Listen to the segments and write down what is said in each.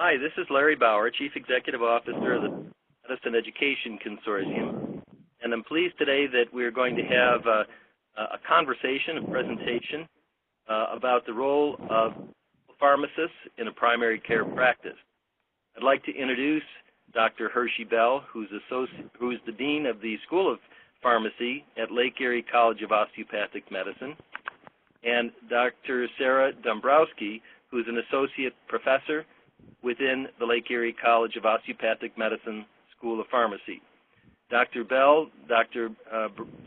Hi, this is Larry Bauer, Chief Executive Officer of the Medicine Education Consortium, and I'm pleased today that we're going to have a conversation, a presentation about the role of pharmacists in a primary care practice. I'd like to introduce Dr. Hershey Bell, who's the Dean of the School of Pharmacy at Lake Erie College of Osteopathic Medicine, and Dr. Krahe Dombrowski, who's an Associate Professor within the Lake Erie College of Osteopathic Medicine School of Pharmacy. Dr. Bell, Dr.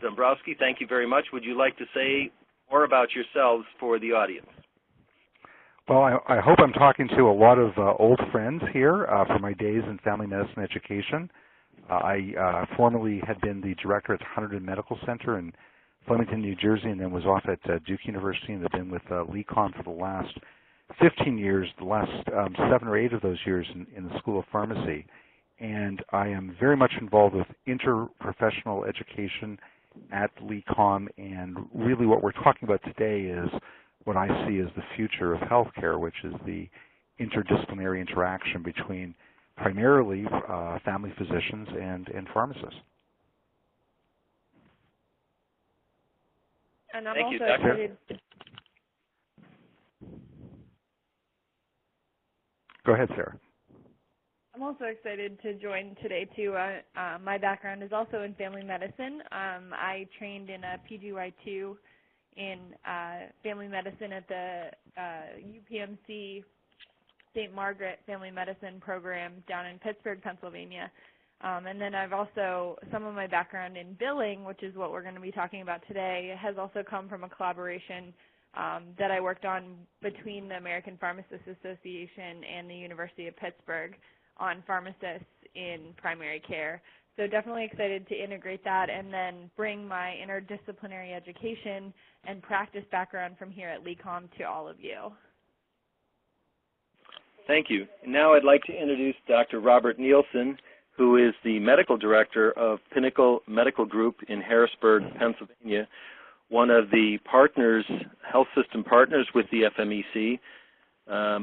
Dombrowski, thank you very much. Would you like to say more about yourselves for the audience? Well, I hope I'm talking to a lot of old friends here from my days in family medicine education. I formerly had been the director at the Hunterdon Medical Center in Flemington, New Jersey, and then was off at Duke University, and have been with LECOM for the last 15 years, the last 7 or 8 of those years in the School of Pharmacy. And I am very much involved with interprofessional education at LECOM, and really what we're talking about today is what I see as the future of healthcare, which is the interdisciplinary interaction between primarily family physicians and pharmacists. And I'm Thank also you, Doctor. excited. Go ahead, Sarah. I'm also excited to join today too. My background is also in family medicine. I trained in a PGY2 in family medicine at the UPMC St. Margaret Family Medicine Program down in Pittsburgh, Pennsylvania. And then I've also, some of my background in billing, which is what we're going to be talking about today, has also come from a collaboration that I worked on between the American Pharmacists Association and the University of Pittsburgh on pharmacists in primary care. So definitely excited to integrate that and then bring my interdisciplinary education and practice background from here at LECOM to all of you. Thank you. Now I'd like to introduce Dr. Robert Nielsen, who is the Medical Director of Pinnacle Medical Group in Harrisburg, Pennsylvania, one of the partners, health system partners with the FMEC.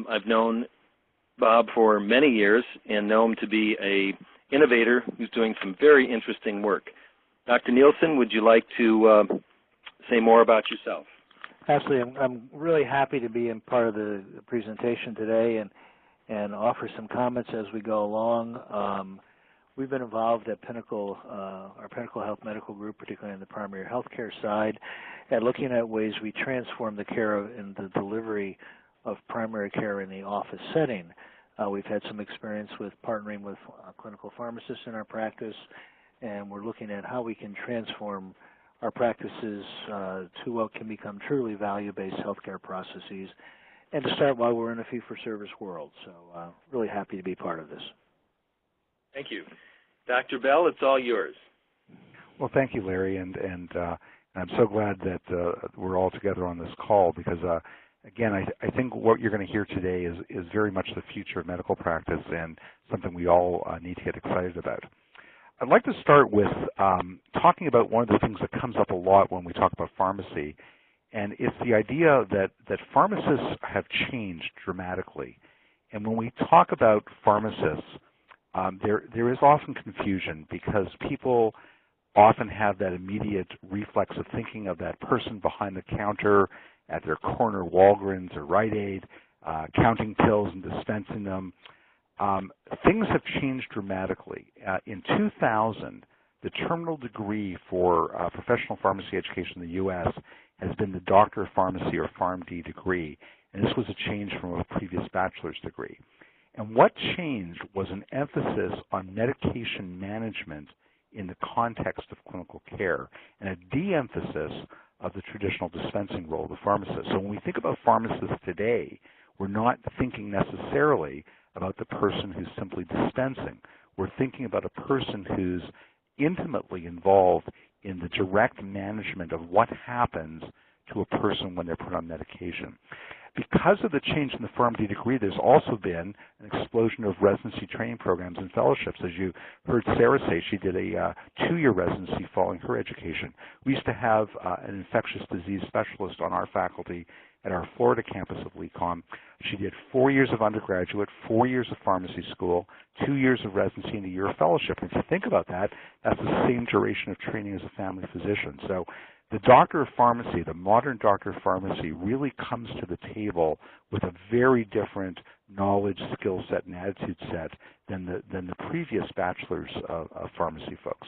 I've known Bob for many years and know him to be an innovator who's doing some very interesting work. Dr. Nielsen, would you like to say more about yourself? Absolutely. I'm really happy to be in part of the presentation today and offer some comments as we go along. We've been involved at Pinnacle, our Pinnacle Health Medical Group, particularly on the primary health care side, at looking at ways we transform the care and the delivery of primary care in the office setting. We've had some experience with partnering with clinical pharmacists in our practice, and we're looking at how we can transform our practices to what can become truly value-based healthcare processes, and to start while we're in a fee-for-service world. So really happy to be part of this. Thank you. Dr. Bell, it's all yours. Well, thank you, Larry, and I'm so glad that we're all together on this call because, again, I think what you're going to hear today is very much the future of medical practice and something we all need to get excited about. I'd like to start with talking about one of the things that comes up a lot when we talk about pharmacy, and it's the idea that pharmacists have changed dramatically. And when we talk about pharmacists, there is often confusion because people often have that immediate reflex of thinking of that person behind the counter at their corner Walgreens or Rite Aid, counting pills and dispensing them. Things have changed dramatically. In 2000, the terminal degree for professional pharmacy education in the U.S. has been the Doctor of Pharmacy or PharmD degree, and this was a change from a previous bachelor's degree. And what changed was an emphasis on medication management in the context of clinical care and a de-emphasis of the traditional dispensing role of the pharmacist. So when we think about pharmacists today, we're not thinking necessarily about the person who's simply dispensing. We're thinking about a person who's intimately involved in the direct management of what happens to a person when they're put on medication. Because of the change in the PharmD degree, there's also been an explosion of residency training programs and fellowships. As you heard Sarah say, she did a 2-year residency following her education. We used to have an infectious disease specialist on our faculty at our Florida campus of LECOM. She did 4 years of undergraduate, 4 years of pharmacy school, 2 years of residency, and a year of fellowship. And if you think about that, that's the same duration of training as a family physician. So the doctor of pharmacy, the modern doctor of pharmacy, really comes to the table with a very different knowledge, skill set, and attitude set than the previous bachelor's of pharmacy folks.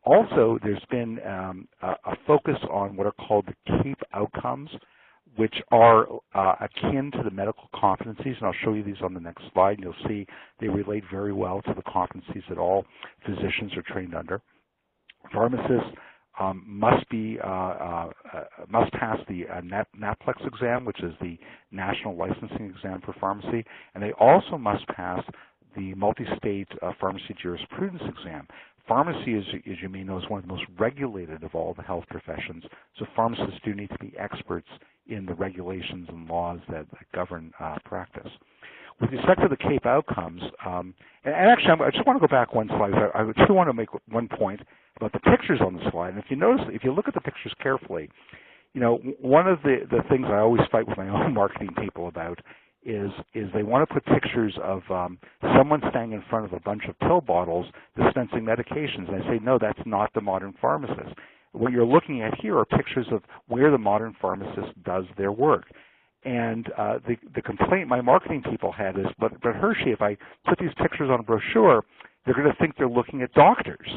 Also, there's been a focus on what are called the CAPE outcomes, which are akin to the medical competencies, and I'll show you these on the next slide, and you'll see they relate very well to the competencies that all physicians are trained under. Pharmacists must pass the NAPLEX exam, which is the National Licensing Exam for Pharmacy, and they also must pass the multi-state pharmacy jurisprudence exam. Pharmacy, as you may know, is one of the most regulated of all the health professions, so pharmacists do need to be experts in the regulations and laws that govern practice. With respect to the CAPE outcomes, and actually I just want to go back one slide. I just want to make one point about the pictures on the slide. And if you notice, if you look at the pictures carefully, you know, one of the things I always fight with my own marketing people about is they want to put pictures of someone standing in front of a bunch of pill bottles dispensing medications. And I say, no, that's not the modern pharmacist. What you're looking at here are pictures of where the modern pharmacist does their work. And the complaint my marketing people had is, but Hershey, if I put these pictures on a brochure, they're going to think they're looking at doctors.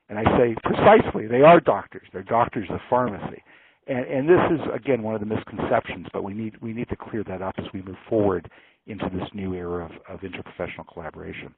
And I say, precisely, they are doctors. They're doctors of pharmacy. And this is, again, one of the misconceptions, but we need to clear that up as we move forward into this new era of interprofessional collaboration.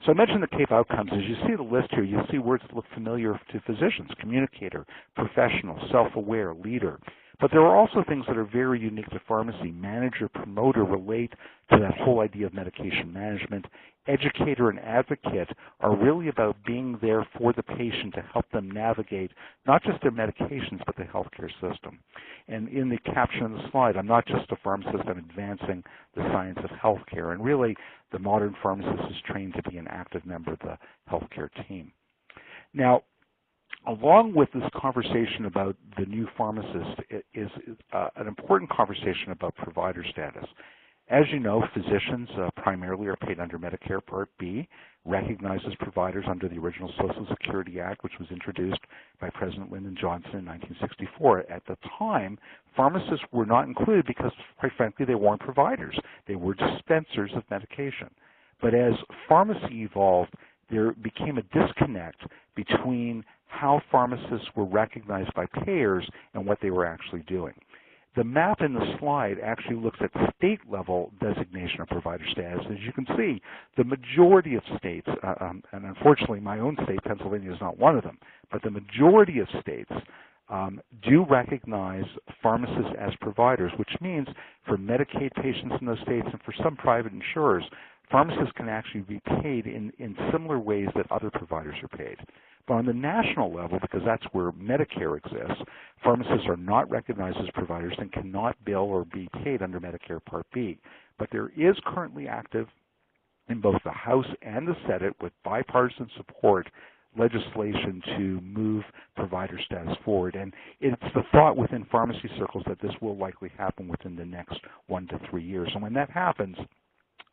So I mentioned the CAPE outcomes. As you see the list here, you'll see words that look familiar to physicians: communicator, professional, self-aware, leader. But there are also things that are very unique to pharmacy. Manager, promoter relate to that whole idea of medication management. Educator and advocate are really about being there for the patient to help them navigate not just their medications, but the healthcare system. And in the caption of the slide, I'm not just a pharmacist, I'm advancing the science of healthcare. And really, the modern pharmacist is trained to be an active member of the healthcare team. Now, along with this conversation about the new pharmacist is an important conversation about provider status. As you know, physicians primarily are paid under Medicare Part B, recognized as providers under the original Social Security Act, which was introduced by President Lyndon Johnson in 1964. At the time, pharmacists were not included because, quite frankly, they weren't providers. They were dispensers of medication. But as pharmacy evolved, there became a disconnect between how pharmacists were recognized by payers and what they were actually doing. The map in the slide actually looks at state-level designation of provider status. As you can see, the majority of states, and unfortunately my own state, Pennsylvania, is not one of them, but the majority of states do recognize pharmacists as providers, which means for Medicaid patients in those states and for some private insurers, pharmacists can actually be paid in similar ways that other providers are paid. But on the national level, because that's where Medicare exists, pharmacists are not recognized as providers and cannot bill or be paid under Medicare Part B. But there is currently active in both the House and the Senate with bipartisan support legislation to move provider status forward. And it's the thought within pharmacy circles that this will likely happen within the next 1 to 3 years. And when that happens,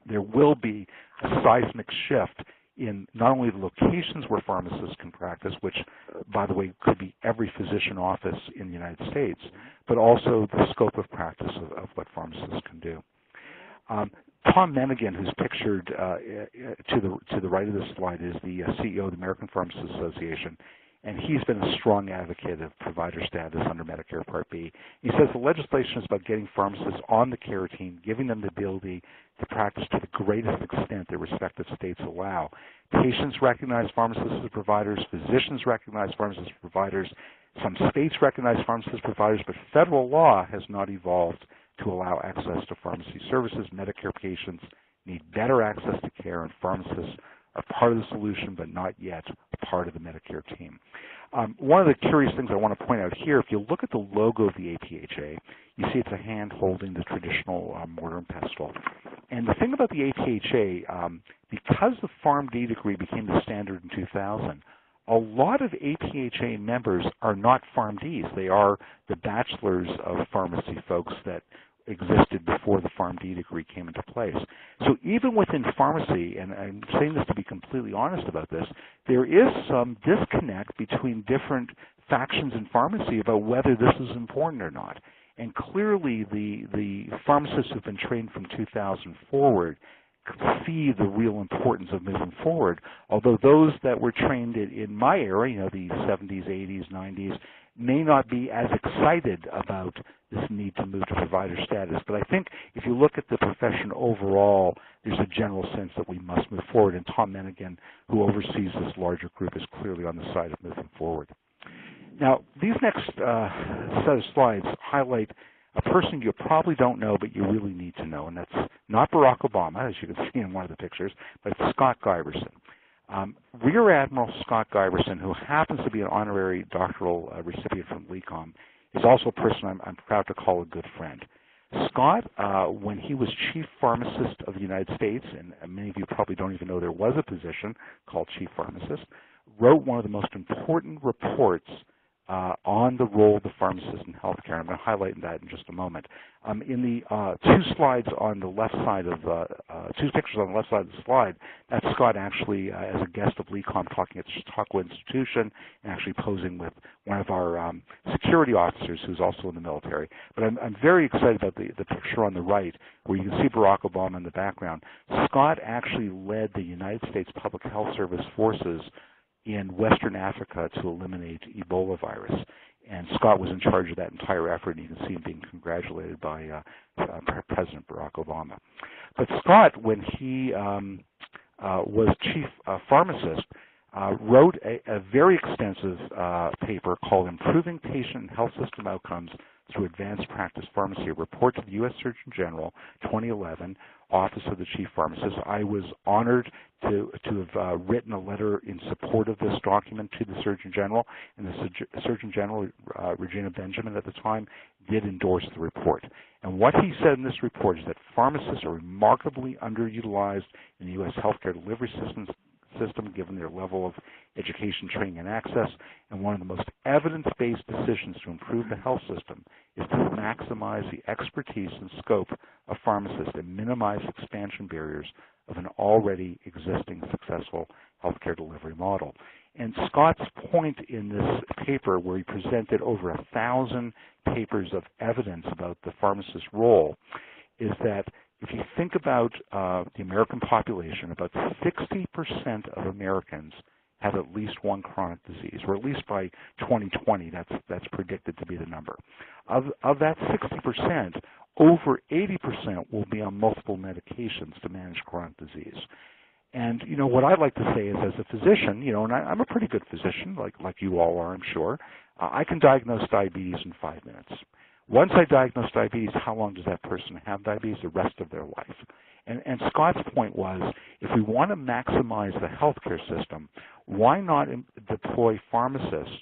there will be a seismic shift in not only the locations where pharmacists can practice, which, by the way, could be every physician office in the United States, but also the scope of practice of what pharmacists can do. Tom Menigan, who's pictured to the right of this slide, is the CEO of the American Pharmacists Association, and he's been a strong advocate of provider status under Medicare Part B. He says the legislation is about getting pharmacists on the care team, giving them the ability to practice to the greatest extent their respective states allow. Patients recognize pharmacists as providers, physicians recognize pharmacists as providers, some states recognize pharmacists as providers, but federal law has not evolved to allow access to pharmacy services. Medicare patients need better access to care, and pharmacists are part of the solution but not yet part of the Medicare team. One of the curious things I want to point out here, if you look at the logo of the APHA, you see it's a hand holding the traditional mortar and pestle. And the thing about the APHA, because the PharmD degree became the standard in 2000, a lot of APHA members are not PharmDs. They are the bachelors of pharmacy folks that existed before the PharmD degree came into place. So even within pharmacy, and I'm saying this to be completely honest about this, there is some disconnect between different factions in pharmacy about whether this is important or not. And clearly the pharmacists who've been trained from 2000 forward see the real importance of moving forward, although those that were trained in my era, the 70s, 80s, 90s, may not be as excited about this need to move to provider status. But I think if you look at the profession overall, there's a general sense that we must move forward, and Tom Menigan, who oversees this larger group, is clearly on the side of moving forward. Now, these next set of slides highlight a person you probably don't know, but you really need to know, and that's not Barack Obama, as you can see in one of the pictures, but it's Scott Giberson. Rear Admiral Scott Giberson, who happens to be an honorary doctoral recipient from LECOM, is also a person I'm proud to call a good friend. Scott, when he was chief pharmacist of the United States, and many of you probably don't even know there was a position called chief pharmacist, wrote one of the most important reports on the role of the pharmacist in healthcare. I'm going to highlight that in just a moment. In the two slides on the left side of two pictures on the left side of the slide, that's Scott actually as a guest of LECOM talking at the Chautauqua Institution and actually posing with one of our security officers who's also in the military. But I'm very excited about the picture on the right where you can see Barack Obama in the background. Scott actually led the United States Public Health Service forces in Western Africa to eliminate Ebola virus. And Scott was in charge of that entire effort, and you can see him being congratulated by President Barack Obama. But Scott, when he was chief pharmacist, wrote a very extensive paper called Improving Patient and Health System Outcomes Through Advanced Practice Pharmacy, a report to the U.S. Surgeon General, 2011, Office of the Chief Pharmacist. I was honored to have written a letter in support of this document to the Surgeon General, and the Surgeon General, Regina Benjamin at the time, did endorse the report. And what he said in this report is that pharmacists are remarkably underutilized in the U.S. healthcare delivery system given their level of education, training, and access, and one of the most evidence-based decisions to improve the health system is to maximize the expertise and scope of pharmacists and minimize expansion barriers of an already existing successful healthcare delivery model. And Scott's point in this paper, where he presented over 1,000 papers of evidence about the pharmacist's role, is that if you think about the American population, about 60% of Americans have at least one chronic disease, or at least by 2020, that's predicted to be the number. Of that 60%, over 80% will be on multiple medications to manage chronic disease. And, what I'd like to say is, as a physician, and I'm a pretty good physician, like you all are, I'm sure, I can diagnose diabetes in 5 minutes. Once I diagnose diabetes, how long does that person have diabetes? The rest of their life. And Scott's point was, if we want to maximize the healthcare system, why not deploy pharmacists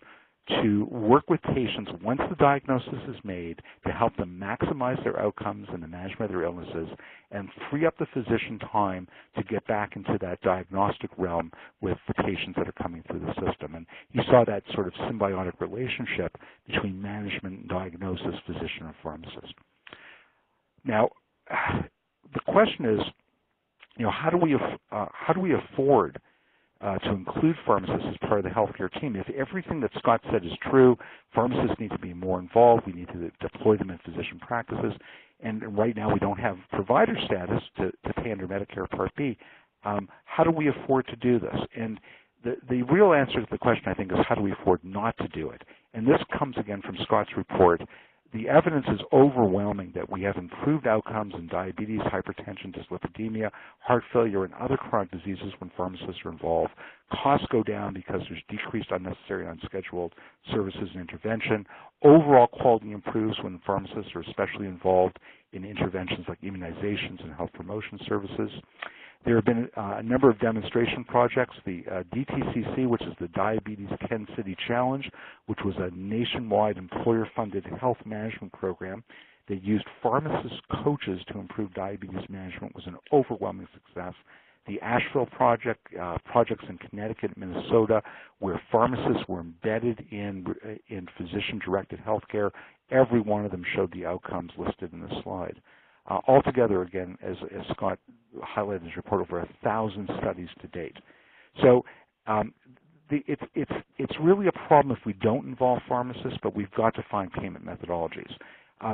to work with patients once the diagnosis is made to help them maximize their outcomes and the management of their illnesses and free up the physician time to get back into that diagnostic realm with the patients that are coming through the system. And you saw that sort of symbiotic relationship between management and diagnosis, physician and pharmacist. Now, the question is, how do we afford to include pharmacists as part of the healthcare team? If everything that Scott said is true, pharmacists need to be more involved. We need to deploy them in physician practices. And right now we don't have provider status to pay under Medicare Part B. How do we afford to do this? And the real answer to the question, I think, is how do we afford not to do it? And this comes again from Scott's report. The evidence is overwhelming that we have improved outcomes in diabetes, hypertension, dyslipidemia, heart failure, and other chronic diseases when pharmacists are involved. Costs go down because there's decreased unnecessary unscheduled services and intervention. Overall quality improves when pharmacists are especially involved in interventions like immunizations and health promotion services. There have been a number of demonstration projects. The DTCC, which is the Diabetes 10 City Challenge, which was a nationwide employer-funded health management program that used pharmacist coaches to improve diabetes management, was an overwhelming success. The Asheville project, projects in Connecticut and Minnesota, where pharmacists were embedded in physician-directed healthcare, every one of them showed the outcomes listed in the slide. Altogether, again, as Scott highlighted in his report, over 1,000 studies to date. So it's really a problem if we don't involve pharmacists, but we've got to find payment methodologies.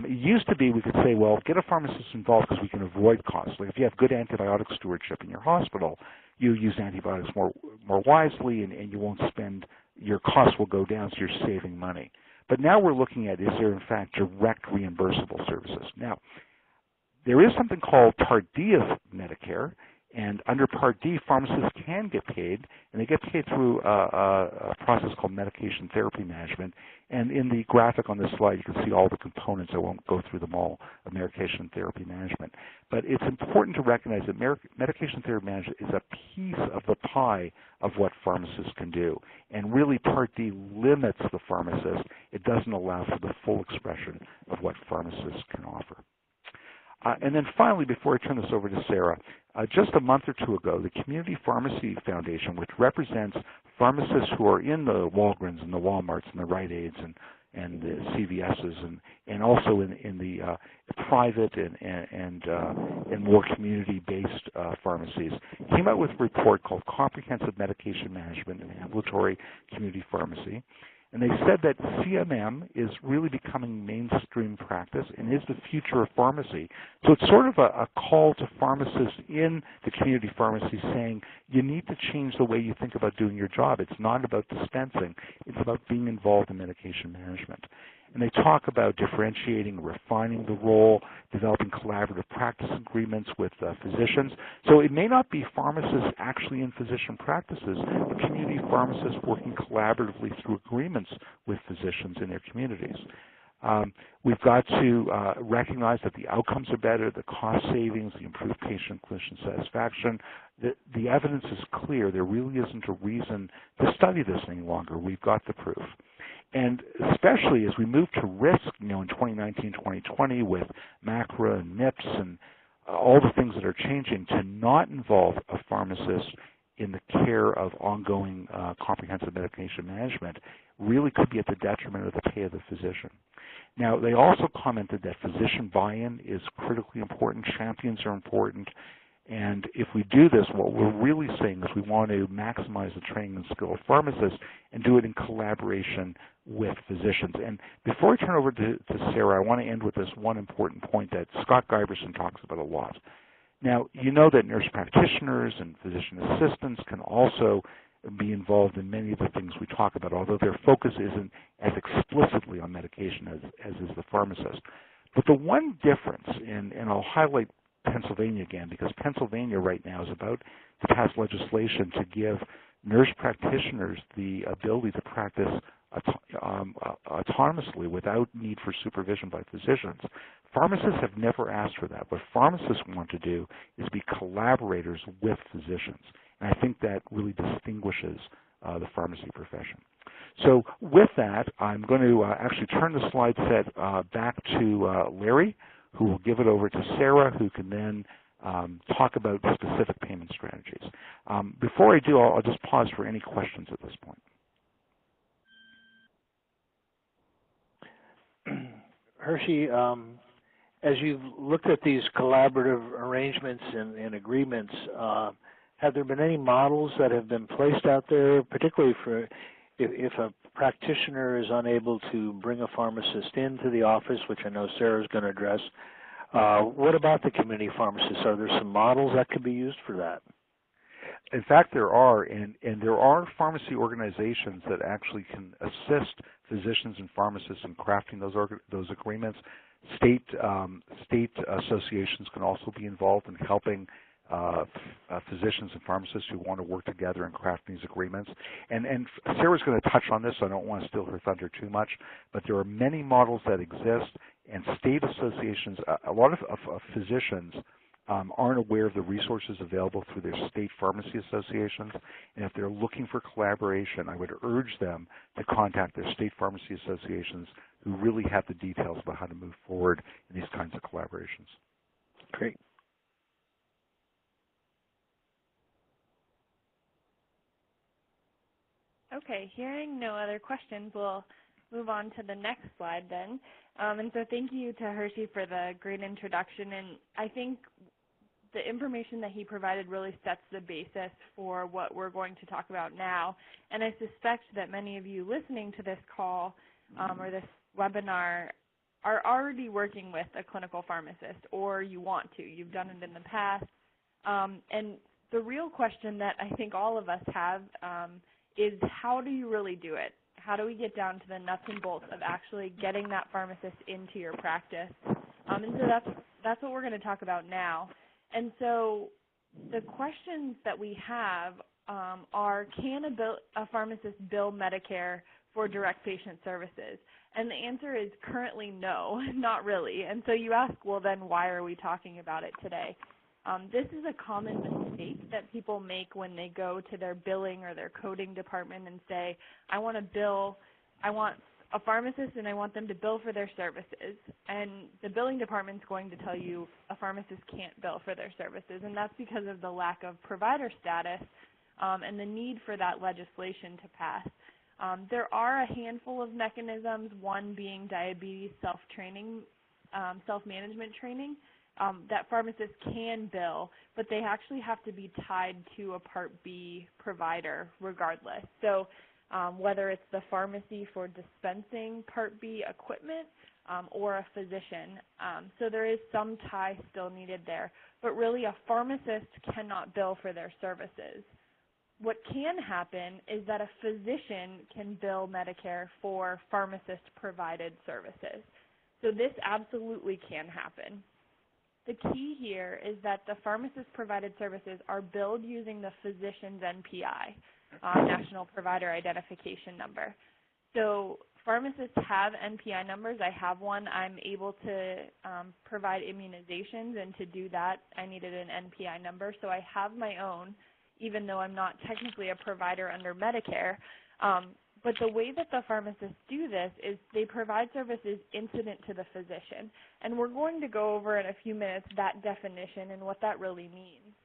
It used to be we could say, well, get a pharmacist involved because we can avoid costs. Like if you have good antibiotic stewardship in your hospital, you use antibiotics more wisely, and you won't spend, your costs will go down, so you're saving money. But now we're looking at, is there in fact direct reimbursable services? Now, there is something called Part D of Medicare, and under Part D, pharmacists can get paid, and they get paid through a process called medication therapy management. And in the graphic on this slide, you can see all the components. I won't go through them all of medication therapy management. But it's important to recognize that medication therapy management is a piece of the pie of what pharmacists can do. And really, Part D limits the pharmacist. It doesn't allow for the full expression of what pharmacists can offer. And then finally, before I turn this over to Sarah, just a month or two ago, the Community Pharmacy Foundation, which represents pharmacists who are in the Walgreens and the Walmarts and the Rite Aids and the CVSs and also in the private and more community-based pharmacies, came out with a report called Comprehensive Medication Management in Ambulatory Community Pharmacy. And they said that CMM is really becoming mainstream practice and is the future of pharmacy. So it's sort of a call to pharmacists in the community pharmacy saying, you need to change the way you think about doing your job. It's not about dispensing. It's about being involved in medication management. And they talk about differentiating, refining the role, developing collaborative practice agreements with physicians. So it may not be pharmacists actually in physician practices, but community pharmacists working collaboratively through agreements with physicians in their communities. We've got to recognize that the outcomes are better, the cost savings, the improved patient-clinician satisfaction. The evidence is clear. There really isn't a reason to study this any longer. We've got the proof. And especially as we move to risk, in 2019, 2020 with MACRA and MIPS and all the things that are changing, to not involve a pharmacist in the care of ongoing comprehensive medication management really could be at the detriment of the pay of the physician. Now, they also commented that physician buy-in is critically important, champions are important, and if we do this, what we're really saying is we want to maximize the training and skill of pharmacists and do it in collaboration with physicians. And before I turn over to Sarah, I want to end with this one important point that Scott Giberson talks about a lot. Now, you know that nurse practitioners and physician assistants can also be involved in many of the things we talk about, although their focus isn't as explicitly on medication as is the pharmacist. But the one difference, and I'll highlight Pennsylvania again, because Pennsylvania right now is about to pass legislation to give nurse practitioners the ability to practice autonomously without need for supervision by physicians. Pharmacists have never asked for that. What pharmacists want to do is be collaborators with physicians, and I think that really distinguishes the pharmacy profession. So with that, I'm going to actually turn the slide set back to Larry, who will give it over to Sarah, who can then talk about specific payment strategies. Before I do, I'll just pause for any questions at this point. Hershey, as you've looked at these collaborative arrangements and agreements, have there been any models that have been placed out there, particularly for if a practitioner is unable to bring a pharmacist into the office, which I know Sarah's going to address? What about the community pharmacists? Are there some models that could be used for that? In fact, there are, and there are pharmacy organizations that actually can assist physicians and pharmacists in crafting those agreements. State associations can also be involved in helping physicians and pharmacists who want to work together and craft these agreements. And Sarah's going to touch on this, so I don't want to steal her thunder too much, but there are many models that exist, and state associations, a lot of physicians aren't aware of the resources available through their state pharmacy associations. And if they're looking for collaboration, I would urge them to contact their state pharmacy associations who really have the details about how to move forward in these kinds of collaborations. Great. Okay, hearing no other questions, we'll move on to the next slide then. And so thank you to Hershey for the great introduction. And I think the information that he provided really sets the basis for what we're going to talk about now. And I suspect that many of you listening to this call or this webinar are already working with a clinical pharmacist, or you want to. You've done it in the past. And the real question that I think all of us have is, how do you really do it? How do we get down to the nuts and bolts of actually getting that pharmacist into your practice? And so that's what we're going to talk about now. And so the questions that we have are, can a pharmacist bill Medicare for direct patient services? And the answer is currently no, not really. And so you ask, well, then why are we talking about it today? This is a common mistake that people make when they go to their billing or their coding department and say, I want a pharmacist and I want them to bill for their services. And the billing department's going to tell you a pharmacist can't bill for their services, and that's because of the lack of provider status and the need for that legislation to pass. There are a handful of mechanisms, one being diabetes self-training, self-management training, that pharmacists can bill, but they actually have to be tied to a Part B provider regardless. So whether it's the pharmacy for dispensing Part B equipment or a physician. So there is some tie still needed there. But really, a pharmacist cannot bill for their services. What can happen is that a physician can bill Medicare for pharmacist-provided services. So this absolutely can happen. The key here is that the pharmacist-provided services are billed using the physician's NPI, National Provider Identification Number. So pharmacists have NPI numbers. I have one. I'm able to provide immunizations, and to do that, I needed an NPI number. So I have my own, even though I'm not technically a provider under Medicare. But the way that the pharmacists do this is they provide services incident to the physician. And we're going to go over in a few minutes that definition and what that really means.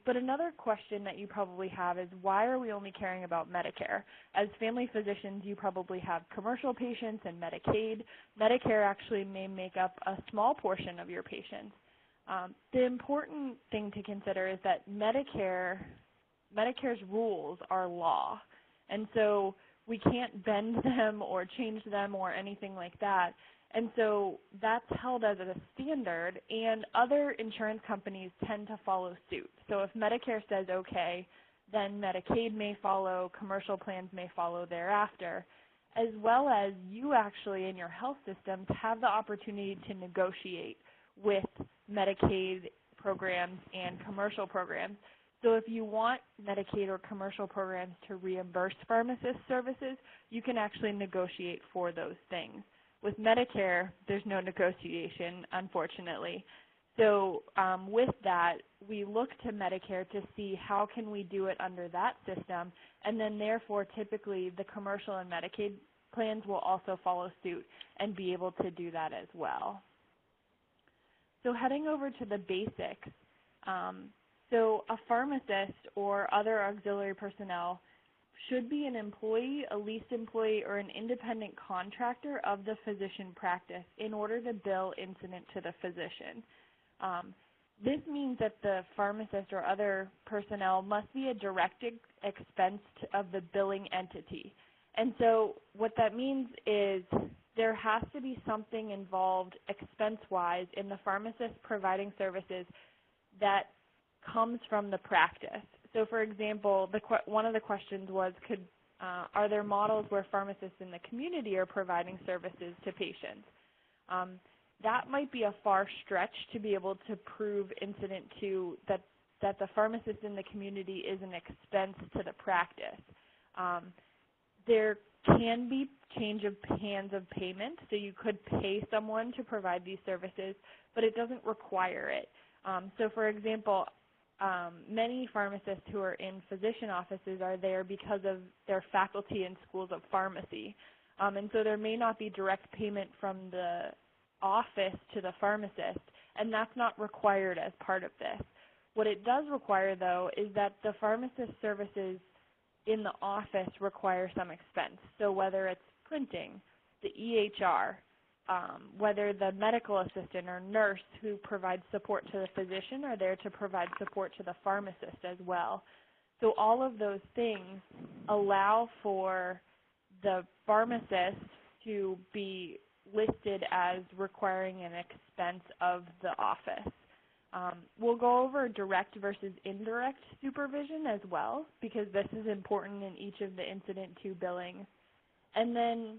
But another question that you probably have is, why are we only caring about Medicare? As family physicians, you probably have commercial patients and Medicaid. Medicare actually may make up a small portion of your patients. The important thing to consider is that Medicare's rules are law. And so we can't bend them or change them or anything like that. And so that's held as a standard, and other insurance companies tend to follow suit. So if Medicare says okay, then Medicaid may follow, commercial plans may follow thereafter, as well as you actually in your health systems have the opportunity to negotiate with Medicaid programs and commercial programs. So if you want Medicaid or commercial programs to reimburse pharmacist services, you can actually negotiate for those things. With Medicare, there's no negotiation, unfortunately. So with that, we look to Medicare to see how can we do it under that system, and then therefore typically the commercial and Medicaid plans will also follow suit and be able to do that as well. So heading over to the basics, so a pharmacist or other auxiliary personnel should be an employee, a leased employee, or an independent contractor of the physician practice in order to bill incident to the physician. This means that the pharmacist or other personnel must be a direct expense of the billing entity. And so what that means is there has to be something involved expense-wise in the pharmacist providing services that comes from the practice. So, for example, one of the questions was, are there models where pharmacists in the community are providing services to patients? That might be a far stretch to be able to prove incident to that the pharmacist in the community is an expense to the practice. There can be change of hands of payment, so you could pay someone to provide these services, but it doesn't require it. So for example, many pharmacists who are in physician offices are there because of their faculty in schools of pharmacy. And so there may not be direct payment from the office to the pharmacist, and that's not required as part of this. What it does require, though, is that the pharmacist services in the office require some expense. So whether it's printing, the EHR, whether the medical assistant or nurse who provides support to the physician are there to provide support to the pharmacist as well. So all of those things allow for the pharmacist to be listed as requiring an expense of the office. We'll go over direct versus indirect supervision as well, because this is important in each of the Incident 2 billings. And then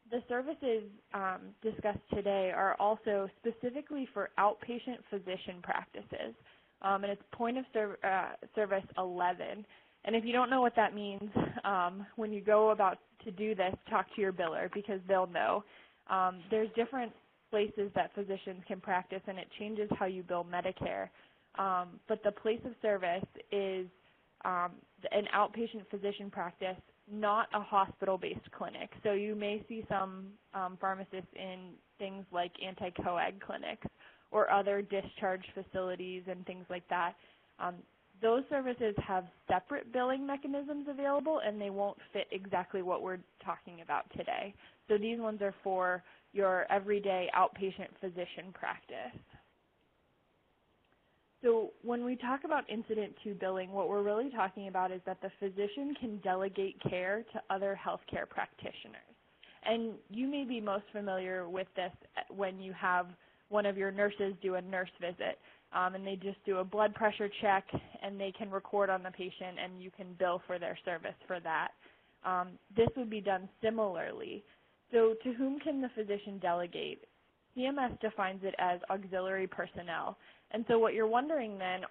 the services discussed today are also specifically for outpatient physician practices, and it's point of service 11. And if you don't know what that means, when you go about to do this, talk to your biller because they'll know. There's different places that physicians can practice, and it changes how you bill Medicare. But the place of service is an outpatient physician practice, not a hospital-based clinic. So you may see some pharmacists in things like anti-coag clinics or other discharge facilities and things like that. Those services have separate billing mechanisms available, and they won't fit exactly what we're talking about today. So these ones are for your everyday outpatient physician practice. So when we talk about Incident 2 billing, what we're really talking about is that the physician can delegate care to other healthcare practitioners. And you may be most familiar with this when you have one of your nurses do a nurse visit, and they just do a blood pressure check, and they can record on the patient, and you can bill for their service for that. This would be done similarly. So to whom can the physician delegate? CMS defines it as auxiliary personnel. And so what you're wondering then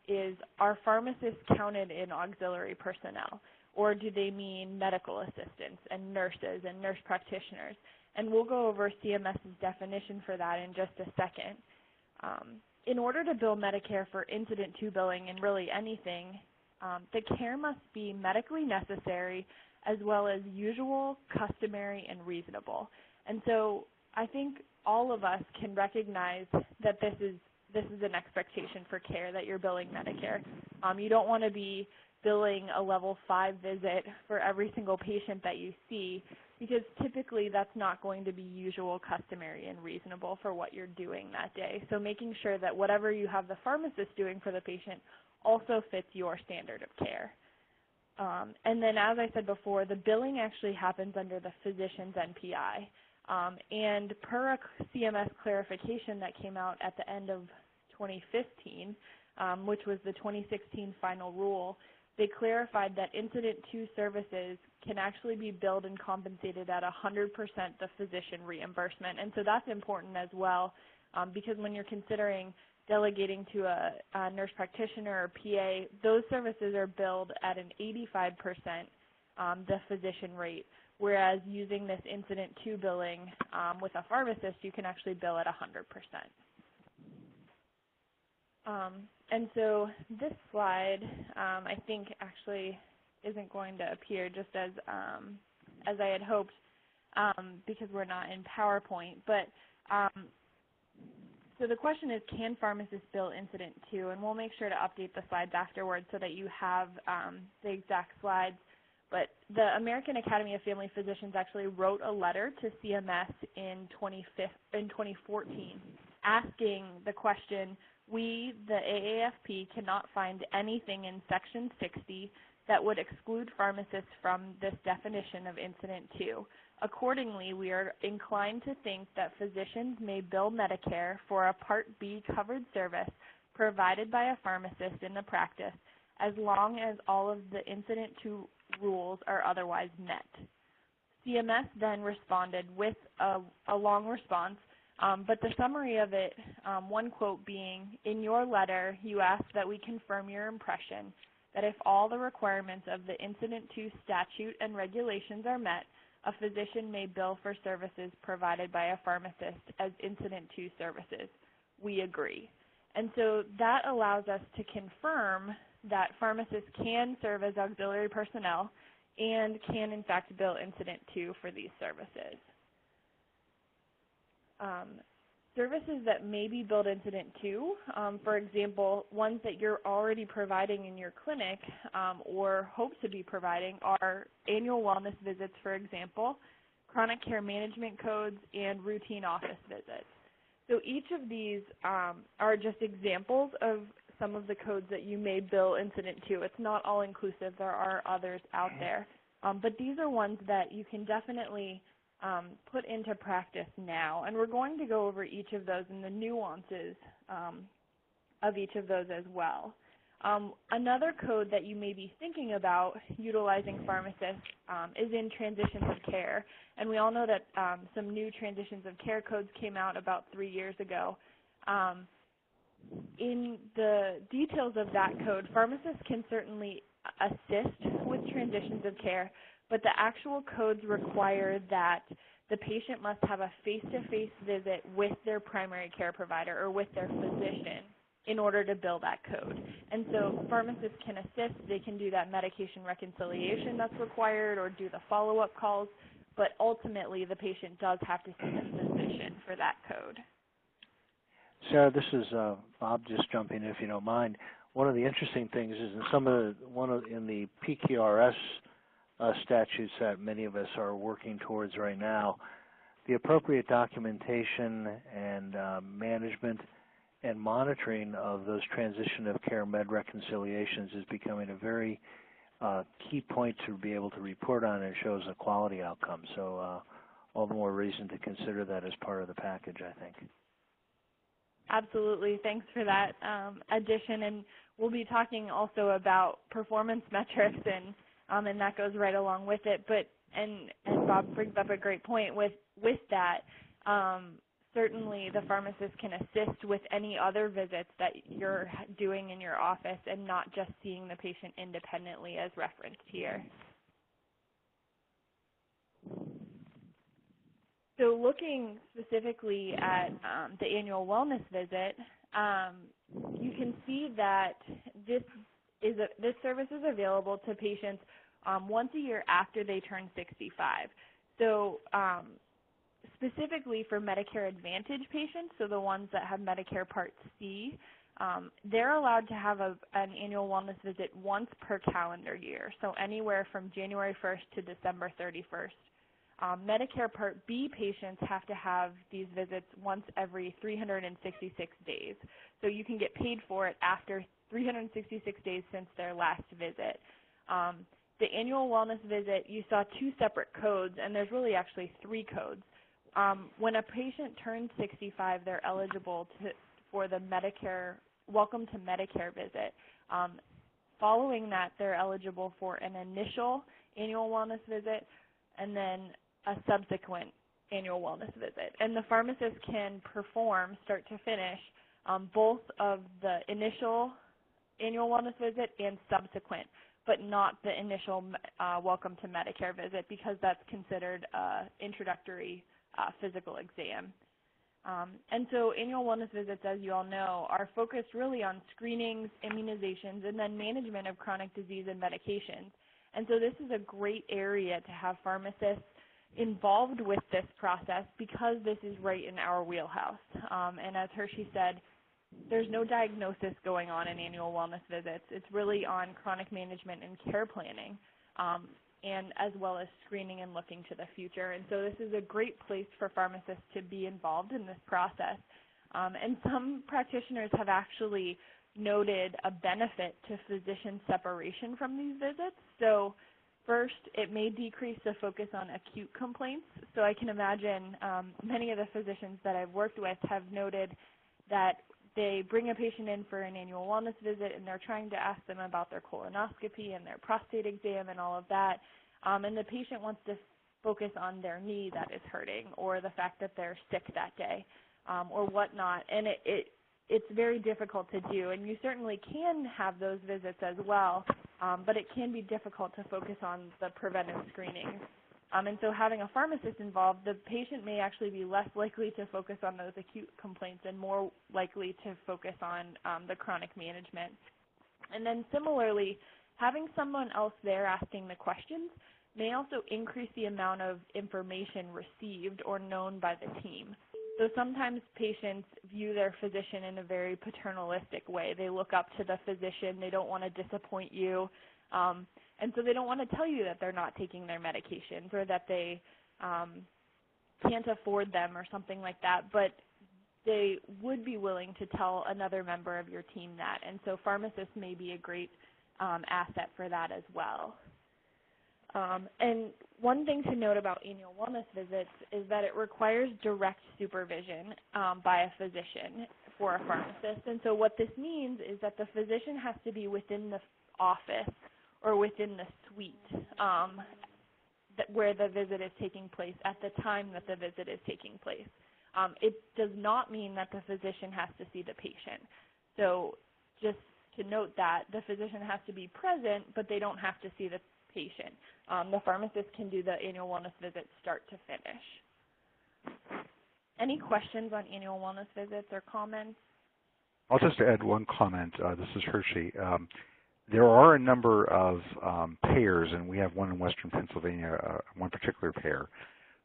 is, are pharmacists counted in auxiliary personnel, or do they mean medical assistants and nurses and nurse practitioners? And we'll go over CMS's definition for that in just a second. In order to bill Medicare for Incident 2 billing and really anything, the care must be medically necessary as well as usual, customary, and reasonable. And so I think all of us can recognize that this is an expectation for care, that you're billing Medicare. You don't want to be billing a level 5 visit for every single patient that you see, because typically that's not going to be usual, customary, and reasonable for what you're doing that day. So making sure that whatever you have the pharmacist doing for the patient also fits your standard of care. And then, as I said before, the billing actually happens under the physician's NPI. And per a CMS clarification that came out at the end of 2015, which was the 2016 final rule, they clarified that Incident 2 services can actually be billed and compensated at 100% the physician reimbursement. And so that's important as well, because when you're considering delegating to a nurse practitioner or PA, those services are billed at an 85% the physician rate, whereas using this Incident 2 billing with a pharmacist, you can actually bill at 100%. And so this slide, I think, actually isn't going to appear just as I had hoped, because we're not in PowerPoint. But so the question is, can pharmacists bill Incident 2? And we'll make sure to update the slides afterwards so that you have the exact slides. But the American Academy of Family Physicians actually wrote a letter to CMS in 2014 asking the question, we, the AAFP, cannot find anything in Section 60 that would exclude pharmacists from this definition of Incident 2. Accordingly, we are inclined to think that physicians may bill Medicare for a Part B covered service provided by a pharmacist in the practice as long as all of the Incident 2 rules are otherwise met. CMS then responded with a long response, but the summary of it, one quote being, in your letter, you asked that we confirm your impression that if all the requirements of the Incident 2 statute and regulations are met, a physician may bill for services provided by a pharmacist as Incident 2 services. We agree. And so that allows us to confirm that pharmacists can serve as auxiliary personnel and can, in fact, bill Incident 2 for these services. Services that may be billed Incident 2, for example, ones that you're already providing in your clinic or hope to be providing are annual wellness visits, for example, chronic care management codes, and routine office visits. So each of these are just examples of some of the codes that you may bill Incident 2. It's not all inclusive. There are others out there. But these are ones that you can definitely put into practice now. And we're going to go over each of those and the nuances of each of those as well. Another code that you may be thinking about utilizing pharmacists is in transitions of care. And we all know that some new transitions of care codes came out about 3 years ago. In the details of that code, pharmacists can certainly assist with transitions of care, but the actual codes require that the patient must have a face-to-face visit with their primary care provider or with their physician in order to bill that code. And so pharmacists can assist. They can do that medication reconciliation that's required or do the follow-up calls, but ultimately the patient does have to see the physician for that code. Sarah, this is Bob just jumping in if you don't mind. One of the interesting things is in the PQRS statutes that many of us are working towards right now, the appropriate documentation and management and monitoring of those transition of care med reconciliations is becoming a very key point to be able to report on, and shows a quality outcome. So all the more reason to consider that as part of the package, I think. Absolutely. Thanks for that addition. And we'll be talking also about performance metrics, and that goes right along with it. But and Bob brings up a great point with that. Certainly the pharmacist can assist with any other visits that you're doing in your office and not just seeing the patient independently as referenced here. So looking specifically at the annual wellness visit, you can see that this service is available to patients once a year after they turn 65. So specifically for Medicare Advantage patients, so the ones that have Medicare Part C, they're allowed to have an annual wellness visit once per calendar year, so anywhere from January 1st to December 31st. Medicare Part B patients have to have these visits once every 366 days. So you can get paid for it after 366 days since their last visit. The annual wellness visit, you saw 2 separate codes, and there's really actually 3 codes. When a patient turns 65, they're eligible for the Medicare Welcome to Medicare visit. Following that, they're eligible for an initial annual wellness visit and then a subsequent annual wellness visit. And the pharmacist can perform, start to finish, both of the initial annual wellness visit and subsequent, but not the initial Welcome to Medicare visit, because that's considered introductory physical exam. And so annual wellness visits, as you all know, are focused really on screenings, immunizations, and then management of chronic disease and medications. And so this is a great area to have pharmacists involved with this process, because this is right in our wheelhouse. And as Hershey said, there's no diagnosis going on in annual wellness visits. It's really on chronic management and care planning, and as well as screening and looking to the future. And so this is a great place for pharmacists to be involved in this process. And some practitioners have actually noted a benefit to physician separation from these visits. So first, it may decrease the focus on acute complaints. So I can imagine many of the physicians that I've worked with have noted that they bring a patient in for an annual wellness visit, and they're trying to ask them about their colonoscopy and their prostate exam and all of that. And the patient wants to focus on their knee that is hurting, or the fact that they're sick that day, or whatnot. And it's very difficult to do. And you certainly can have those visits as well, but it can be difficult to focus on the preventive screening. And so having a pharmacist involved, the patient may actually be less likely to focus on those acute complaints and more likely to focus on the chronic management. And then similarly, having someone else there asking the questions may also increase the amount of information received or known by the team. So sometimes patients view their physician in a very paternalistic way. They look up to the physician. They don't want to disappoint you. And so they don't want to tell you that they're not taking their medications or that they can't afford them or something like that. But they would be willing to tell another member of your team that. And so pharmacists may be a great asset for that as well. And one thing to note about annual wellness visits is that it requires direct supervision by a physician for a pharmacist. And so what this means is that the physician has to be within the office or within the suite where the visit is taking place at the time that the visit is taking place. It does not mean that the physician has to see the patient. So just to note that the physician has to be present, but they don't have to see the patient. The pharmacist can do the annual wellness visit start to finish. Any questions on annual wellness visits or comments? I'll just add one comment. This is Hershey. There are a number of payers, and we have one in Western Pennsylvania, one particular payer,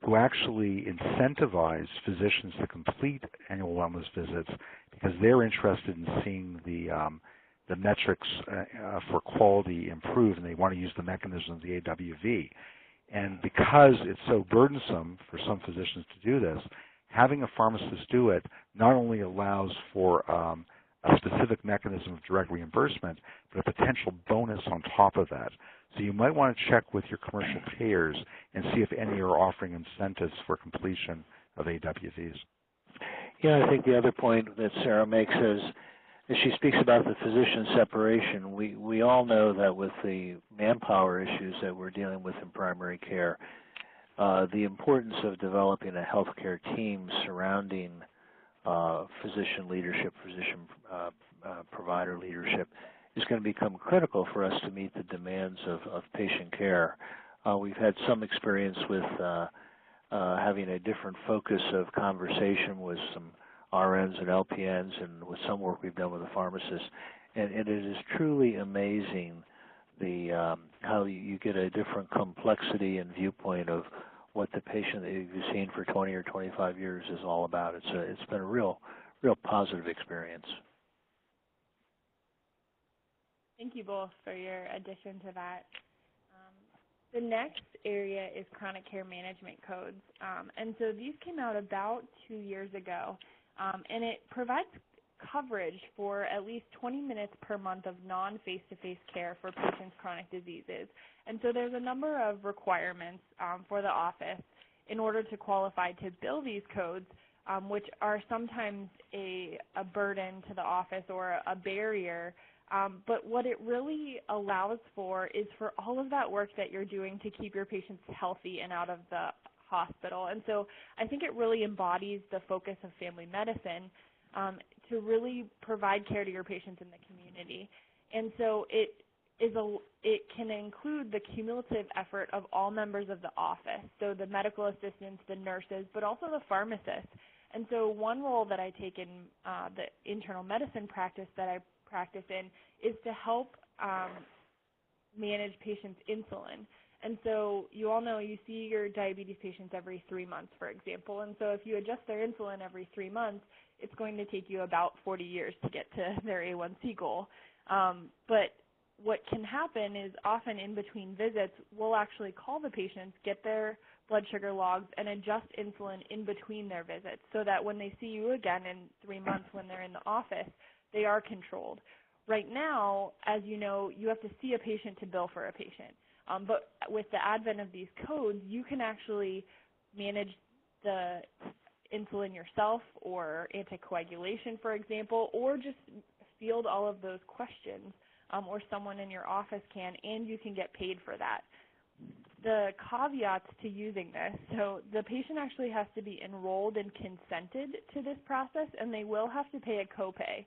who actually incentivize physicians to complete annual wellness visits because they're interested in seeing the metrics for quality improve, and they want to use the mechanism of the AWV. And because it's so burdensome for some physicians to do this, having a pharmacist do it not only allows for a specific mechanism of direct reimbursement, but a potential bonus on top of that. So you might want to check with your commercial payers and see if any are offering incentives for completion of AWVs. Yeah, I think the other point that Sarah makes is, as she speaks about the physician separation, we all know that with the manpower issues that we're dealing with in primary care, the importance of developing a healthcare team surrounding physician leadership, physician provider leadership is going to become critical for us to meet the demands of patient care. We've had some experience with having a different focus of conversation with some RNs and LPNs and with some work we've done with the pharmacists. And it is truly amazing how you get a different complexity and viewpoint of what the patient that you've seen for 20 or 25 years is all about. It's been a real positive experience. Thank you both for your addition to that. The next area is chronic care management codes. And so these came out about 2 years ago, and it provides coverage for at least 20 minutes per month of non-face-to-face care for patients' chronic diseases. And so there's a number of requirements for the office in order to qualify to bill these codes, which are sometimes a burden to the office or a barrier. But what it really allows for is for all of that work that you're doing to keep your patients healthy and out of the hospital. And so I think it really embodies the focus of family medicine to really provide care to your patients in the community. And so it can include the cumulative effort of all members of the office, so the medical assistants, the nurses, but also the pharmacists. And so one role that I take in the internal medicine practice that I practice in is to help manage patients' insulin. And so you all know you see your diabetes patients every 3 months, for example. And so if you adjust their insulin every 3 months, it's going to take you about 40 years to get to their A1C goal. But what can happen is often in between visits, we'll actually call the patients, get their blood sugar logs, and adjust insulin in between their visits so that when they see you again in 3 months when they're in the office, they are controlled. Right now, as you know, you have to see a patient to bill for a patient. But with the advent of these codes, you can actually manage the insulin yourself or anticoagulation, for example, or just field all of those questions, or someone in your office can, and you can get paid for that. The caveats to using this, so the patient actually has to be enrolled and consented to this process, and they will have to pay a copay,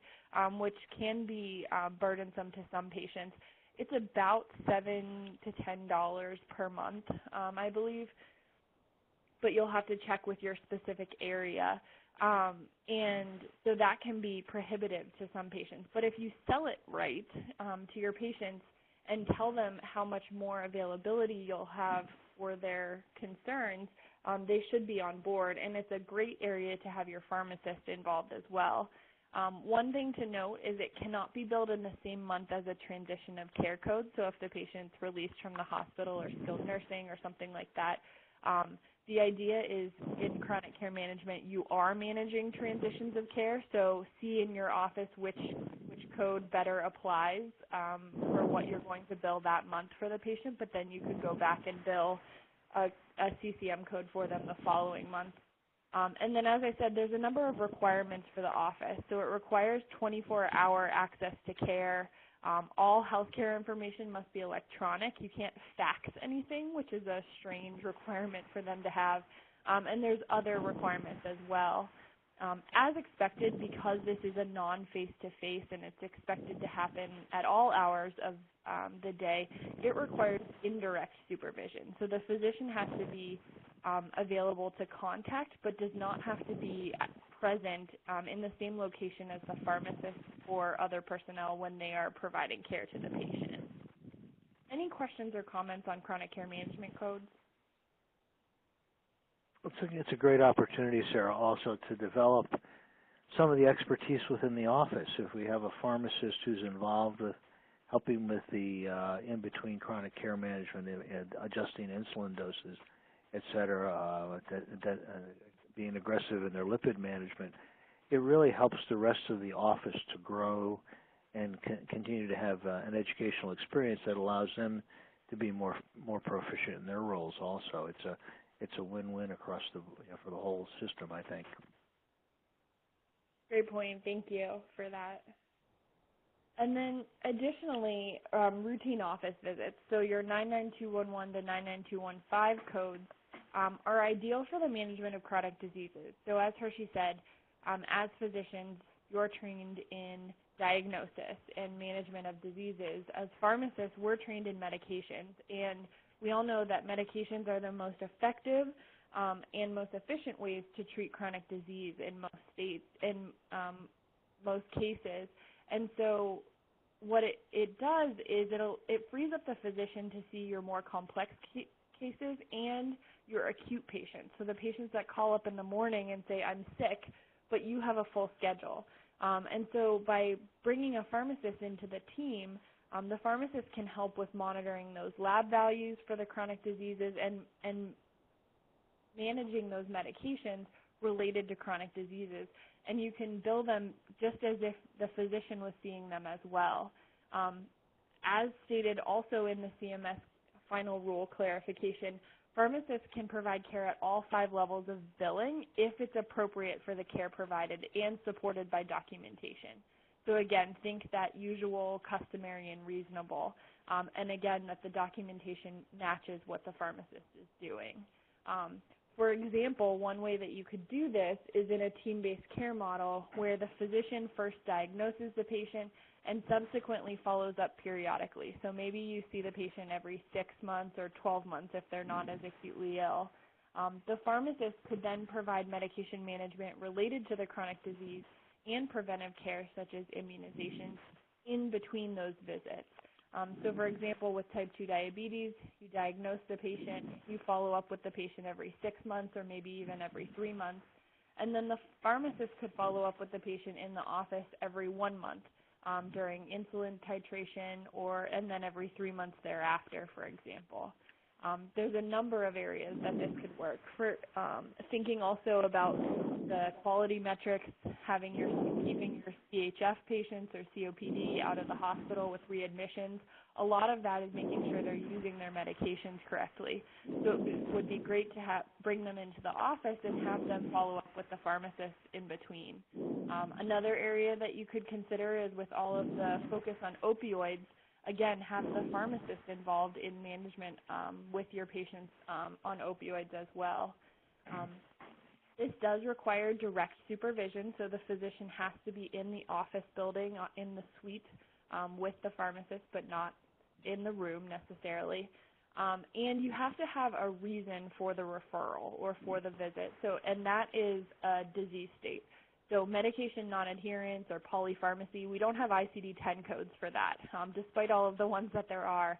which can be burdensome to some patients. It's about $7 to $10 per month, I believe, but you'll have to check with your specific area. And so that can be prohibitive to some patients. But if you sell it right to your patients and tell them how much more availability you'll have for their concerns, they should be on board. And it's a great area to have your pharmacist involved as well. One thing to note is it cannot be billed in the same month as a transition of care code. So if the patient's released from the hospital or skilled nursing or something like that, the idea is in chronic care management, you are managing transitions of care. So see in your office which code better applies for what you're going to bill that month for the patient, but then you could go back and bill a CCM code for them the following month. And then, as I said, there's a number of requirements for the office. So it requires 24-hour access to care. All healthcare information must be electronic. You can't fax anything, which is a strange requirement for them to have. And there's other requirements as well. As expected, because this is a non-face-to-face and it's expected to happen at all hours of the day, it requires indirect supervision. So the physician has to be available to contact, but does not have to be present in the same location as the pharmacist or other personnel when they are providing care to the patient. Any questions or comments on chronic care management codes? It's a great opportunity, Sarah, also to develop some of the expertise within the office. If we have a pharmacist who's involved with helping with the in-between chronic care management and adjusting insulin doses, et cetera, being aggressive in their lipid management, it really helps the rest of the office to grow and continue to have an educational experience that allows them to be more proficient in their roles also. It's a win-win across for the whole system, I think. Great point. Thank you for that. And then additionally, routine office visits. So your 99211 to 99215 codes are ideal for the management of chronic diseases. So as Hershey said, as physicians, you're trained in diagnosis and management of diseases. As pharmacists, we're trained in medications, and we all know that medications are the most effective and most efficient ways to treat chronic disease in most states, in most cases. And so what it does is it frees up the physician to see your more complex cases and your acute patients. So the patients that call up in the morning and say, I'm sick, but you have a full schedule. And so by bringing a pharmacist into the team, the pharmacist can help with monitoring those lab values for the chronic diseases and managing those medications related to chronic diseases. And you can bill them just as if the physician was seeing them as well. As stated also in the CMS final rule clarification, pharmacists can provide care at all 5 levels of billing if it's appropriate for the care provided and supported by documentation. So again, think that usual, customary, and reasonable. And again, that the documentation matches what the pharmacist is doing. For example, one way that you could do this is in a team-based care model where the physician first diagnoses the patient and subsequently follows up periodically. So maybe you see the patient every 6 months or 12 months if they're not as acutely ill. The pharmacist could then provide medication management related to the chronic disease and preventive care such as immunizations in between those visits. So for example, with type 2 diabetes, you diagnose the patient, you follow up with the patient every 6 months or maybe even every 3 months, and then the pharmacist could follow up with the patient in the office every 1 month during insulin titration and then every 3 months thereafter, for example. There's a number of areas that this could work. For thinking also about the quality metrics, keeping your CHF patients or COPD out of the hospital with readmissions, a lot of that is making sure they're using their medications correctly. So it would be great to bring them into the office and have them follow up with the pharmacist in between. Another area that you could consider is with all of the focus on opioids, again, have the pharmacist involved in management with your patients on opioids as well. This does require direct supervision, so the physician has to be in the office building, in the suite with the pharmacist, but not in the room necessarily. And you have to have a reason for the referral or for the visit. And that is a disease state. So medication non-adherence or polypharmacy, we don't have ICD-10 codes for that. Despite all of the ones that there aren't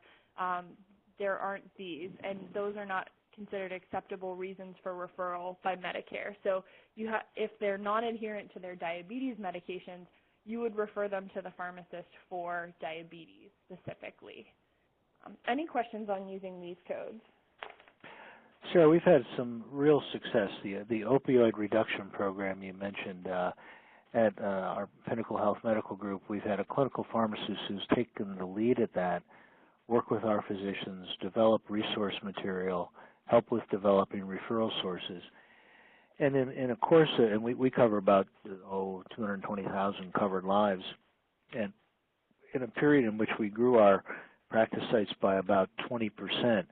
these, and those are not considered acceptable reasons for referral by Medicare. So if they're non-adherent to their diabetes medications, you would refer them to the pharmacist for diabetes specifically. Any questions on using these codes? Sarah, we've had some real success. The opioid reduction program you mentioned at our Pinnacle Health Medical Group, we've had a clinical pharmacist who's taken the lead at that, work with our physicians, develop resource material, help with developing referral sources. And in a course, and we cover about 220,000 covered lives, and in a period in which we grew our practice sites by about 20%,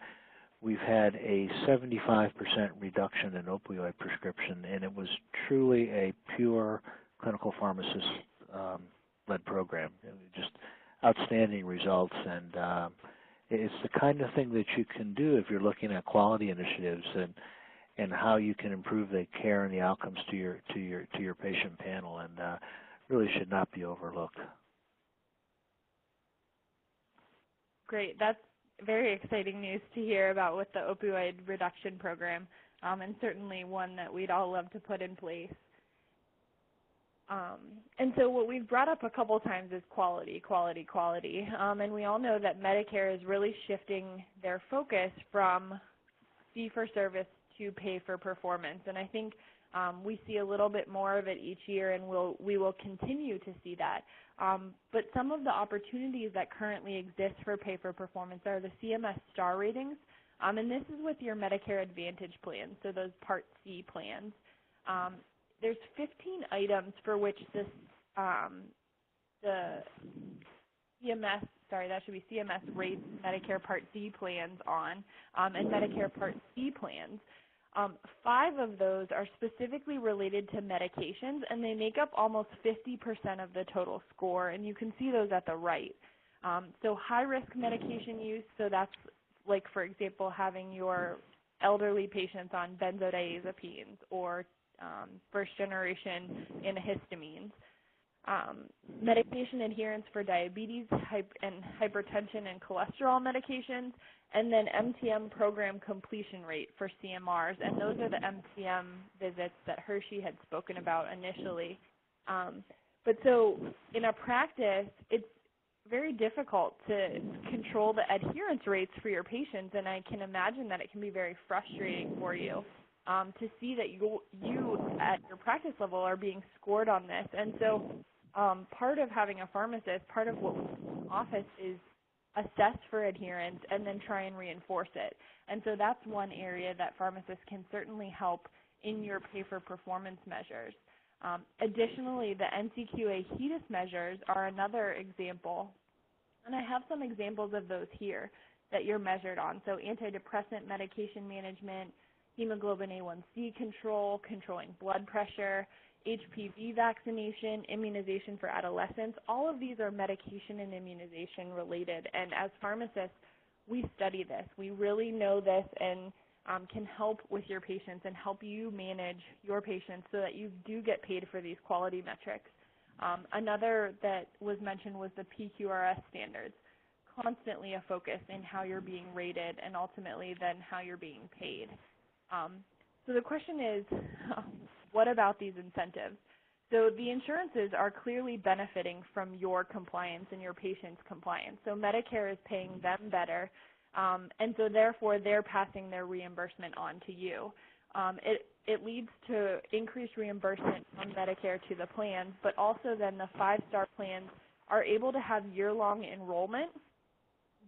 we've had a 75% reduction in opioid prescription, and it was truly a pure clinical pharmacist-led program. Just outstanding results, and it's the kind of thing that you can do if you're looking at quality initiatives and how you can improve the care and the outcomes to your patient panel, and really should not be overlooked. Great. That's very exciting news to hear about with the opioid reduction program, and certainly one that we'd all love to put in place. And so what we've brought up a couple times is quality, quality, quality. And we all know that Medicare is really shifting their focus from fee-for-service to pay-for-performance. And I think we see a little bit more of it each year, and we will continue to see that. But some of the opportunities that currently exist for pay-for-performance are the CMS star ratings, and this is with your Medicare Advantage plans, so those Part C plans. There's 15 items for which the CMS, that should be CMS rates Medicare Part D plans on, and Medicare Part C plans. 5 of those are specifically related to medications, and they make up almost 50% of the total score, and you can see those at the right. So high-risk medication use, so that's like, for example, having your elderly patients on benzodiazepines or first-generation antihistamines. Medication adherence for diabetes and hypertension and cholesterol medications, and then MTM program completion rate for CMRs, and those are the MTM visits that Hershey had spoken about initially. But so in a practice, it's very difficult to control the adherence rates for your patients, and I can imagine that it can be very frustrating for you to see that you at your practice level are being scored on this. And so part of having a pharmacist, part of what we do in the office is assess for adherence and then try and reinforce it. And so that's one area that pharmacists can certainly help in your pay-for-performance measures. Additionally, the NCQA HEDIS measures are another example, and I have some examples of those here that you're measured on. So antidepressant medication management, hemoglobin A1C control, controlling blood pressure, HPV vaccination, immunization for adolescents. All of these are medication and immunization related, and as pharmacists, we study this. We really know this and can help with your patients and help you manage your patients so that you do get paid for these quality metrics. Another that was mentioned was the PQRS standards, constantly a focus in how you're being rated and ultimately then how you're being paid. So the question is, what about these incentives? So the insurances are clearly benefiting from your compliance and your patient's compliance. So Medicare is paying them better, and so therefore they're passing their reimbursement on to you. It leads to increased reimbursement from Medicare to the plans, but also then the 5-star plans are able to have year-long enrollment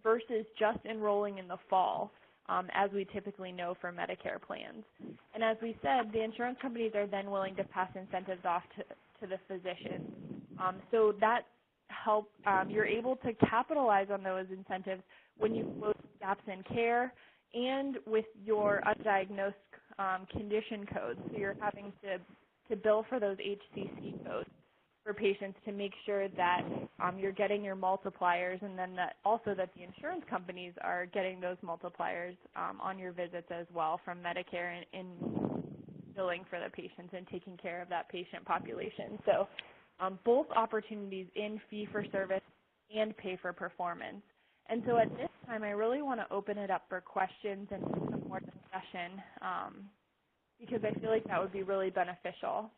versus just enrolling in the fall, as we typically know for Medicare plans. And as we said, the insurance companies are then willing to pass incentives off to the physicians. So that helps, you're able to capitalize on those incentives when you close gaps in care and with your undiagnosed condition codes. So you're having to bill for those HCC codes. for patients to make sure that you're getting your multipliers, and then that also that the insurance companies are getting those multipliers on your visits as well from Medicare in billing for the patients and taking care of that patient population. So both opportunities in fee-for-service and pay-for-performance. And so at this time, I really want to open it up for questions and some more discussion because I feel like that would be really beneficial.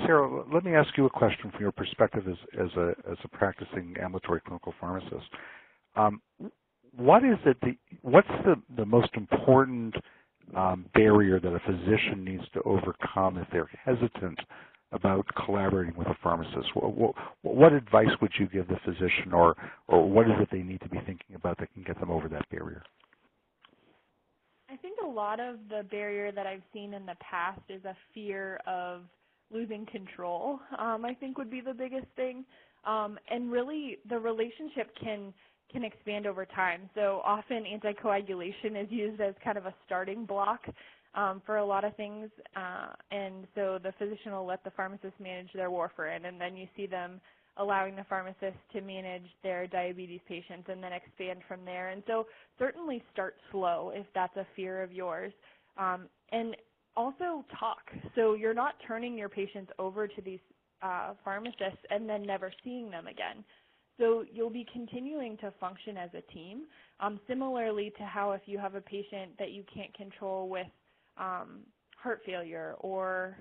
Sarah, let me ask you a question from your perspective as a practicing ambulatory clinical pharmacist. What's the most important barrier that a physician needs to overcome if they're hesitant about collaborating with a pharmacist? What advice would you give the physician, or what is it they need to be thinking about that can get them over that barrier? I think a lot of the barrier that I've seen in the past is a fear of losing control, I think would be the biggest thing. And really, the relationship can expand over time. So often anticoagulation is used as kind of a starting block for a lot of things. And so the physician will let the pharmacist manage their warfarin, and then you see them allowing the pharmacist to manage their diabetes patients and then expand from there. And so certainly start slow if that's a fear of yours. And also talk. So you're not turning your patients over to these pharmacists and then never seeing them again. So you'll be continuing to function as a team, similarly to how if you have a patient that you can't control with heart failure or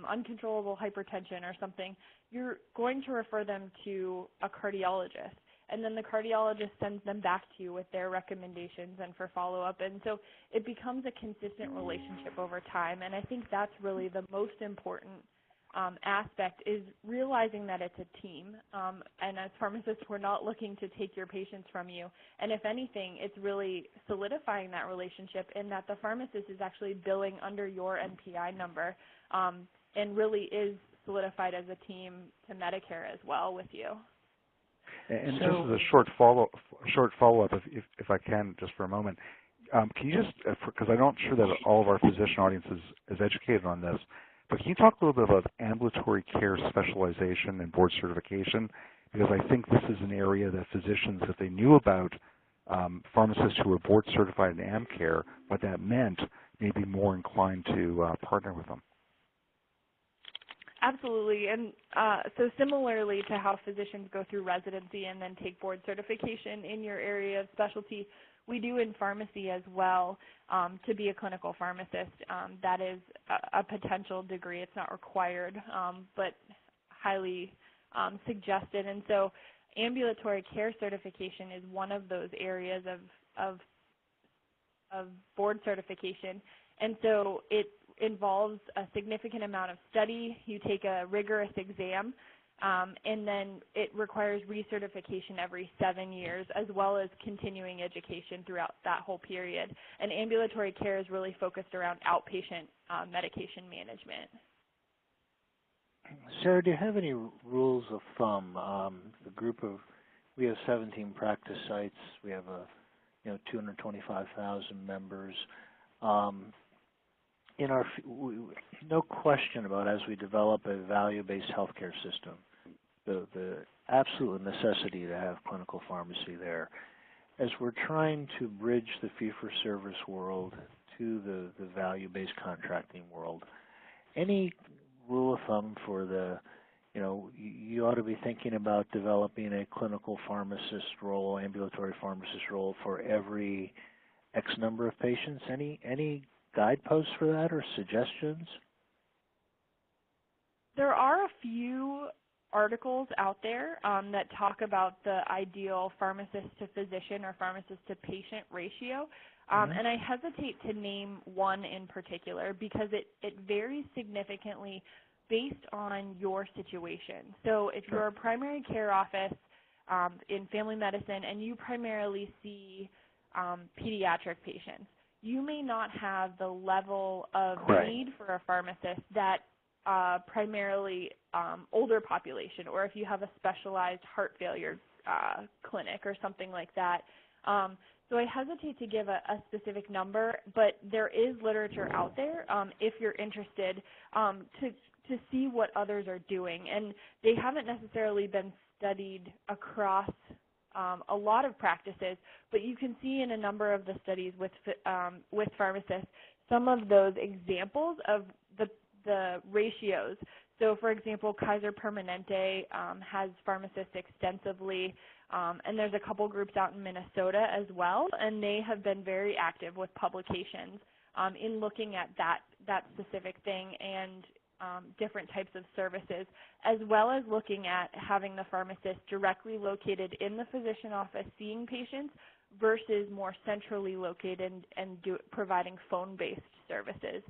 uncontrollable hypertension or something, you're going to refer them to a cardiologist. And then the cardiologist sends them back to you with their recommendations and for follow-up. And so it becomes a consistent relationship over time. And I think that's really the most important aspect, is realizing that it's a team. And as pharmacists, we're not looking to take your patients from you. And if anything, it's really solidifying that relationship in that the pharmacist is actually billing under your NPI number and really is solidified as a team to Medicare as well with you. And just as a short follow-up, if I can, just for a moment, can you just, because I'm not sure that all of our physician audience is educated on this, but can you talk a little bit about ambulatory care specialization and board certification? Because I think this is an area that physicians, if they knew about pharmacists who were board certified in AmCare, what that meant, may be more inclined to partner with them. Absolutely, and so similarly to how physicians go through residency and then take board certification in your area of specialty, we do in pharmacy as well to be a clinical pharmacist. That is a potential degree. It's not required, but highly suggested. And so ambulatory care certification is one of those areas of board certification. And so it involves a significant amount of study. You take a rigorous exam, and then it requires recertification every 7 years, as well as continuing education throughout that whole period. And ambulatory care is really focused around outpatient medication management. Sarah, do you have any rules of thumb? We have 17 practice sites. We have 225,000 members. No question about, as we develop a value-based healthcare system, the absolute necessity to have clinical pharmacy there. As we're trying to bridge the fee-for-service world to the value-based contracting world, any rule of thumb for you ought to be thinking about developing a clinical pharmacist role, ambulatory pharmacist role for every X number of patients? Any guideposts for that or suggestions? There are a few articles out there that talk about the ideal pharmacist to physician or pharmacist to patient ratio. And I hesitate to name one in particular because it varies significantly based on your situation. So if you're a primary care office in family medicine and you primarily see pediatric patients, you may not have the level of need for a pharmacist that primarily older population, or if you have a specialized heart failure clinic or something like that. So I hesitate to give a specific number, but there is literature out there if you're interested to to see what others are doing. And they haven't necessarily been studied across a lot of practices, but you can see in a number of the studies with pharmacists some of those examples of the ratios. So, for example, Kaiser Permanente has pharmacists extensively, and there's a couple groups out in Minnesota as well, and they have been very active with publications in looking at that specific thing and different types of services, as well as looking at having the pharmacist directly located in the physician office seeing patients versus more centrally located and providing phone-based services.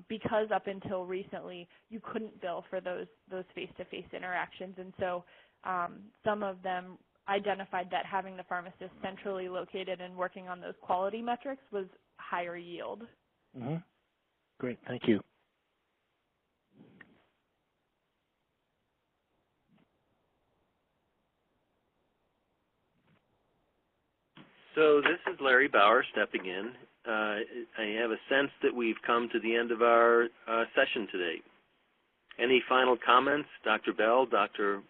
Because up until recently, you couldn't bill for those face-to-face interactions, and so some of them identified that having the pharmacist centrally located and working on those quality metrics was higher yield. Mm-hmm. Great, thank you. So this is Larry Bauer stepping in. I have a sense that we've come to the end of our session today. Any final comments, Dr. Bell, Dr.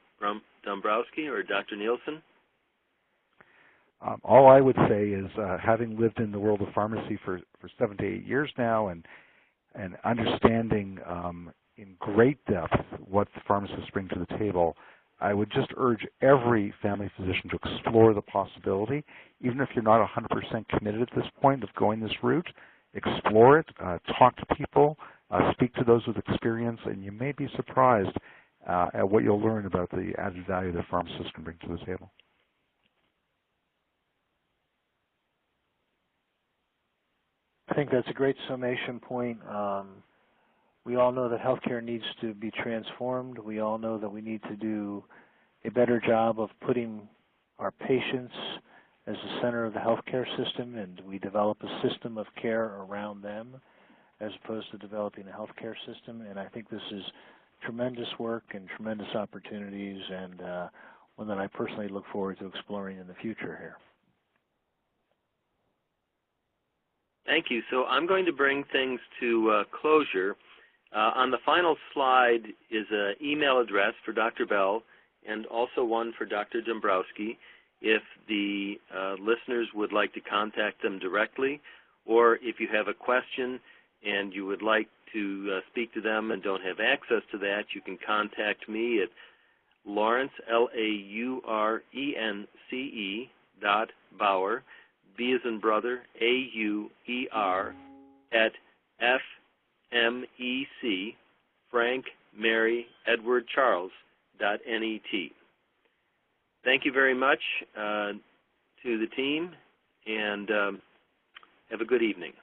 Dombrowski, or Dr. Nielsen? All I would say is, having lived in the world of pharmacy for 7 to 8 years now, and understanding in great depth what the pharmacists bring to the table, I would just urge every family physician to explore the possibility, even if you're not 100% committed at this point of going this route. Explore it, talk to people, speak to those with experience, and you may be surprised at what you'll learn about the added value that pharmacists can bring to the table. I think that's a great summation point. We all know that healthcare needs to be transformed. We all know that we need to do a better job of putting our patients as the center of the healthcare system, and we develop a system of care around them as opposed to developing a healthcare system. And I think this is tremendous work and tremendous opportunities, and one that I personally look forward to exploring in the future here. Thank you. So I'm going to bring things to closure. On the final slide is an email address for Dr. Bell and also one for Dr. Dombrowski if the listeners would like to contact them directly, or if you have a question and you would like to speak to them and don't have access to that, you can contact me at Lawrence, L-A-U-R-E-N-C-E .Bauer, B as in brother, A-U-E-R, at FMEC, Frank, Mary, Edward, Charles, .net. Thank you very much to the team, and have a good evening.